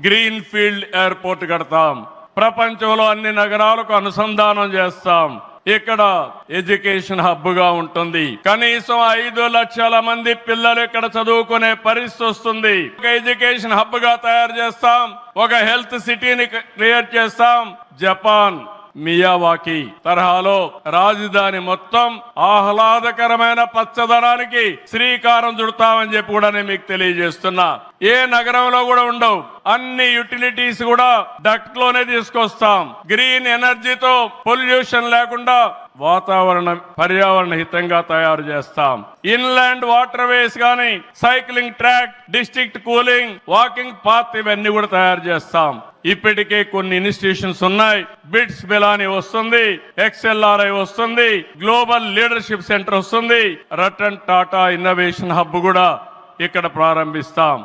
Green field airport కడతాం. ప్రపంచంలో అన్ని నగరాలకు అనుసంధానం చేస్తాం. ఇక్కడ ఎడ్యుకేషన్ హబ్ గా ఉంటుంది. కనీసం 5 లక్షల మంది పిల్లలు ఇక్కడ చదువుకునే పరిస్థితి వస్తుంది. ఒక ఎడ్యుకేషన్ హబ్ గా తయారు చేస్తాం. ఒక హెల్త్ సిటీని క్రియేట్ చేస్తాం. జపాన్ మియావాకి తరహాలో రాజధాని మొత్తం ఆహ్లాదకరమైన పచ్చదనానికి శ్రీకారం చుడతామని చెప్పి కూడా నేను మీకు తెలియజేస్తున్నా. ఏ నగరంలో కూడా ఉండవు. అన్ని యుటిలిటీస్ కూడా డక్ట్ లోనే తీసుకొస్తాం. గ్రీన్ ఎనర్జీతో పొల్యూషన్ లేకుండా పర్యావరణ హితంగా తయారు చేస్తాం. ఇన్లాండ్ వాటర్ వేస్ గానీ, cycling track, district cooling, walking path ఇవన్నీ కూడా తయారు చేస్తాం. ఇప్పటికే కొన్ని ఇన్స్టిట్యూషన్స్ ఉన్నాయి. బిట్స్ బిలాని వస్తుంది, XLRI వస్తుంది, గ్లోబల్ లీడర్షిప్ సెంటర్ వస్తుంది, రతన్ టాటా ఇన్నోవేషన్ హబ్ కూడా ఇక్కడ ప్రారంభిస్తాం.